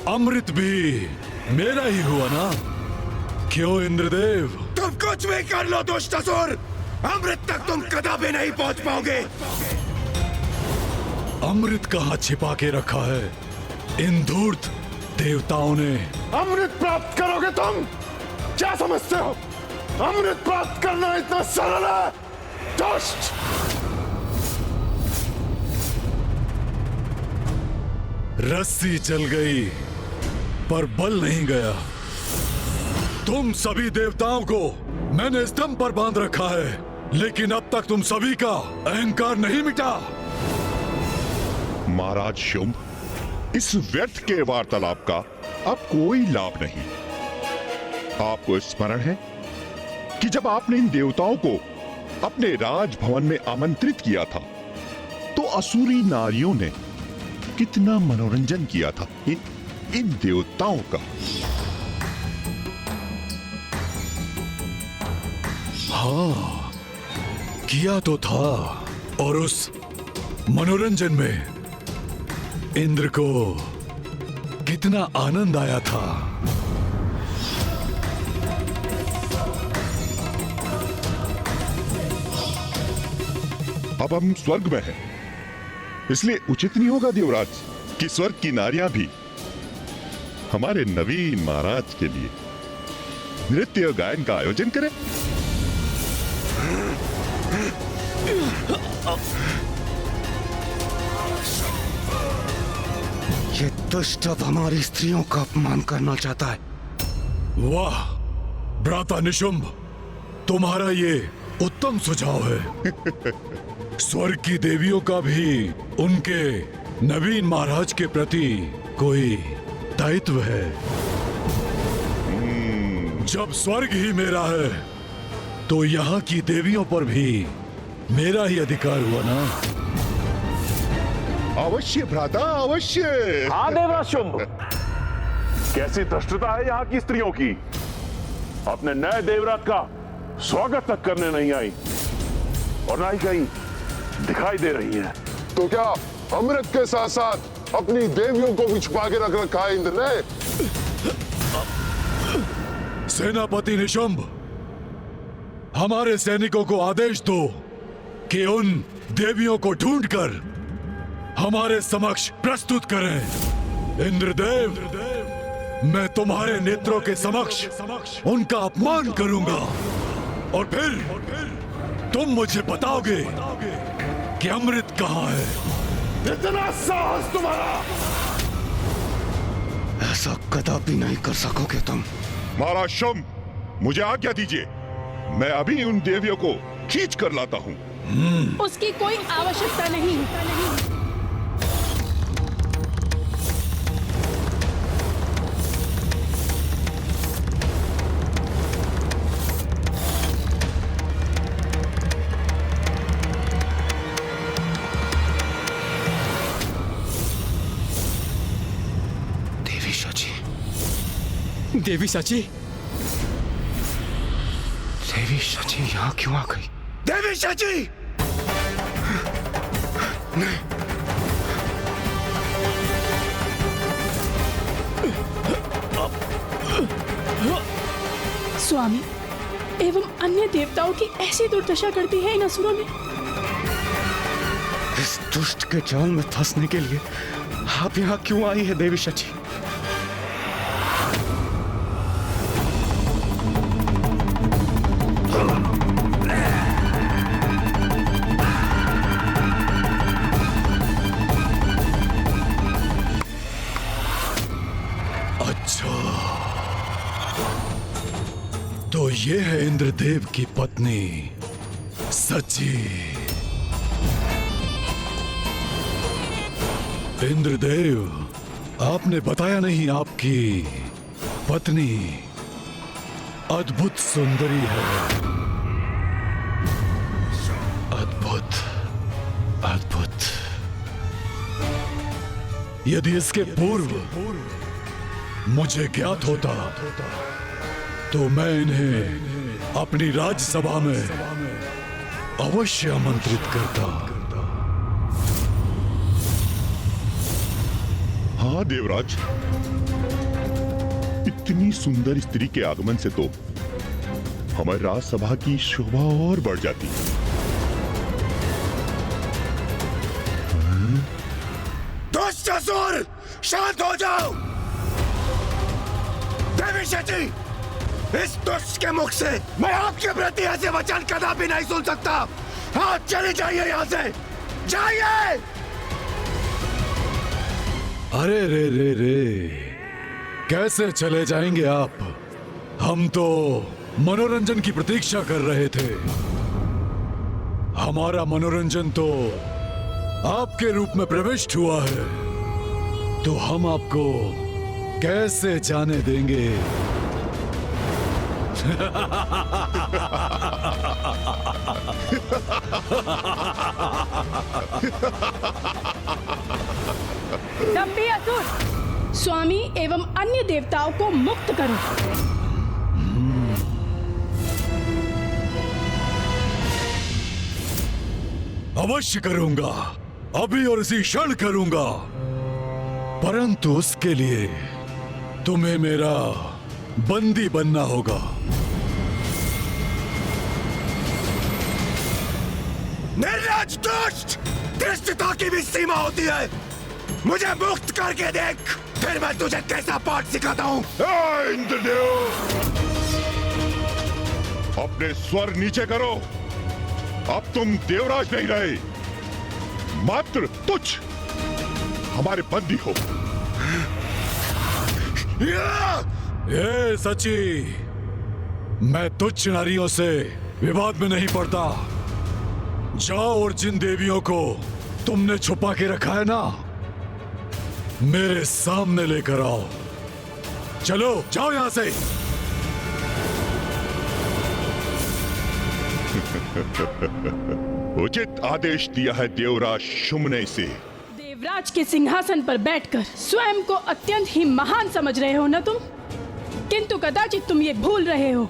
अमृत भी मेरा ही हुआ ना? क्यों इंद्रदेव? तुम कुछ भी कर लो दुष्टासुर, अमृत तक तुम कदापि नहीं पहुंच पाओगे। अमृत कहाँ छिपा के रखा है इन धूर्त देवताओं ने? अमृत प्राप्त करोगे तुम? क्या समझते हो अमृत प्राप्त करना इतना सरल है? दुष्ट! रस्सी चल गई पर बल नहीं गया। तुम सभी देवताओं को मैंने स्तंभ पर बांध रखा है, लेकिन अब तक तुम सभी का अहंकार नहीं मिटा। महाराज शुंभ, इस व्यर्थ के वार्तालाप का अब कोई लाभ नहीं। आपको स्मरण है कि जब आपने इन देवताओं को अपने राजभवन में आमंत्रित किया था तो असुरी नारियों ने कितना मनोरंजन किया था इन देवताओं का। हाँ, किया तो था, और उस मनोरंजन में इंद्र को कितना आनंद आया था। अब हम स्वर्ग में हैं, इसलिए उचित नहीं होगा देवराज कि स्वर्ग की नारियां भी हमारे नवीन महाराज के लिए नृत्य गायन का आयोजन करें। ये दुष्ट अब हमारी स्त्रियों का अपमान करना चाहता है। वाह भ्राता निशुंभ, तुम्हारा ये उत्तम सुझाव है। स्वर्ग की देवियों का भी उनके नवीन महाराज के प्रति कोई दायित्व है। जब स्वर्ग ही मेरा है तो यहाँ की देवियों पर भी मेरा ही अधिकार हुआ ना? अवश्य भ्राता, अवश्य। हाँ देवराज शुंभ, कैसी धृष्टता है यहाँ की स्त्रियों की। अपने नए देवराज का स्वागत तक करने नहीं आई और ना ही कहीं दिखाई दे रही है। तो क्या अमृत के साथ साथ अपनी देवियों को भी छुपा के रख रखा है इंद्र ने? सेनापति निशुंभ, हमारे सैनिकों को आदेश दो कि उन देवियों को ढूंढकर हमारे समक्ष प्रस्तुत करें। इंद्रदेव, मैं तुम्हारे नेत्रों के समक्ष उनका अपमान करूंगा और फिर तुम मुझे बताओगे कि अमृत कहाँ है। इतना साहस तुम्हारा! ऐसा कदापि नहीं कर सकोगे तुम। महाराज शुंभ, मुझे आज्ञा दीजिए, मैं अभी उन देवियों को खींच कर लाता हूँ। उसकी कोई आवश्यकता नहीं। देवी सची, देवी शची यहाँ क्यों आ गई? देवी शची! नहीं। स्वामी एवं अन्य देवताओं की ऐसी दुर्दशा करती है इन असुरों ने। इस दुष्ट के जाल में फंसने के लिए आप यहाँ क्यों आई है देवी शची? तो ये है इंद्रदेव की पत्नी सची। इंद्रदेव, आपने बताया नहीं आपकी पत्नी अद्भुत सुंदरी है। अद्भुत, अद्भुत। यदि इसके पूर्व मुझे ज्ञात होता तो मैं इन्हें अपनी राज्यसभा में अवश्य आमंत्रित करता। हाँ देवराज, इतनी सुंदर स्त्री के आगमन से तो हमारी राजसभा की शोभा और बढ़ जाती। दुष्ट असुर, शांत हो जाओ। देवी शची, इस दुष्ट के मुख से मैं आपके प्रति ऐसे वचन कदापि नहीं सुन सकता। आप चले जाइए यहाँ से, जाइए। अरे रे रे रे, कैसे चले जाएंगे आप? हम तो मनोरंजन की प्रतीक्षा कर रहे थे। हमारा मनोरंजन तो आपके रूप में प्रविष्ट हुआ है, तो हम आपको कैसे जाने देंगे? दंभी असुर, स्वामी एवं अन्य देवताओं को मुक्त करो। अवश्य करूंगा, अभी और इसी क्षण करूंगा, परंतु उसके लिए तुम्हें मेरा बंदी बनना होगा। निर्लज्ज दुष्ट, धृष्टता की भी सीमा होती है। मुझे मुक्त करके देख, फिर मैं तुझे कैसा पाठ सिखाता हूँ। इंद्रदेव, अपने स्वर नीचे करो। अब तुम देवराज नहीं रहे, मात्र तुच्छ हमारे बंदी हो। ये सची, मैं तुच्छ नारियों से विवाद में नहीं पड़ता। जाओ और जिन देवियों को तुमने छुपा के रखा है ना, मेरे सामने लेकर आओ। चलो जाओ यहां से। उचित आदेश दिया है देवराज शुम्ने से। देवराज के सिंहासन पर बैठकर स्वयं को अत्यंत ही महान समझ रहे हो ना तुम, किंतु कदाचित तुम ये भूल रहे हो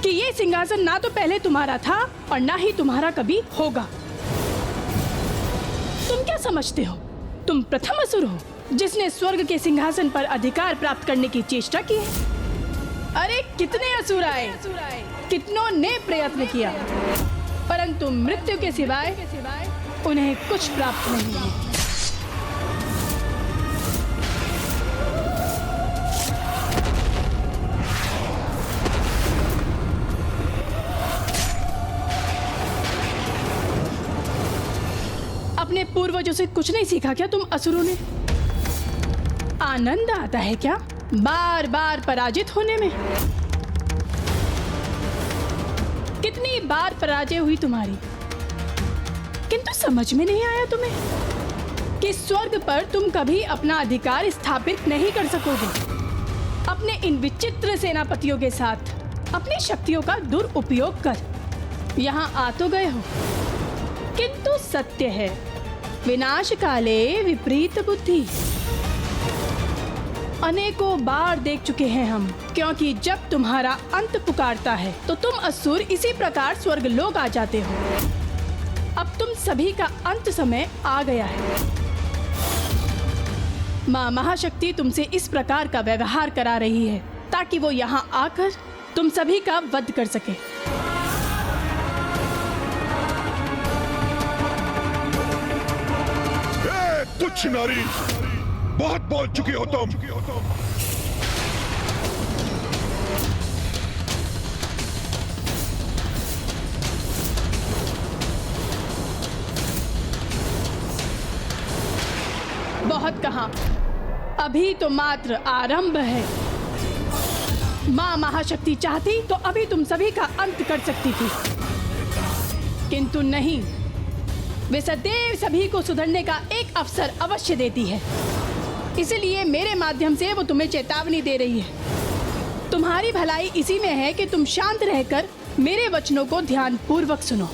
कि ये सिंहासन ना तो पहले तुम्हारा था और ना ही तुम्हारा कभी होगा। तुम क्या समझते हो, तुम प्रथम असुर हो जिसने स्वर्ग के सिंहासन पर अधिकार प्राप्त करने की चेष्टा की है। अरे कितने असुर आए, कितनों ने प्रयत्न किया, परंतु मृत्यु के सिवाय उन्हें कुछ प्राप्त नहीं हुआ। अपने पूर्वजों से कुछ नहीं सीखा क्या तुम असुरों ने? आनंद आता है क्या बार बार पराजित होने में? कितनी बार पराजय हुई तुम्हारी, किंतु समझ में नहीं आया तुम्हें कि स्वर्ग पर तुम कभी अपना अधिकार स्थापित नहीं कर सकोगे। अपने इन विचित्र सेनापतियों के साथ अपनी शक्तियों का दुरुपयोग कर यहाँ आ तो गए हो, किंतु सत्य है विनाश काले विपरीत बुद्धि। अनेकों बार देख चुके हैं हम, क्योंकि जब तुम्हारा अंत पुकारता है तो तुम असुर इसी प्रकार स्वर्ग लोक आ जाते हो। अब तुम सभी का अंत समय आ गया है। माँ महाशक्ति तुमसे इस प्रकार का व्यवहार करा रही है ताकि वो यहाँ आकर तुम सभी का वध कर सके। तुच्छ नारी, बहुत बोल चुके हो तुम। बहुत कहा, अभी तो मात्र आरंभ है। माँ महाशक्ति चाहती तो अभी तुम सभी का अंत कर सकती थी, किंतु नहीं, वे सदैव सभी को सुधरने का एक अवसर अवश्य देती है। इसलिए मेरे माध्यम से वो तुम्हें चेतावनी दे रही है। तुम्हारी भलाई इसी में है कि तुम शांत रहकर मेरे वचनों को ध्यानपूर्वक सुनो।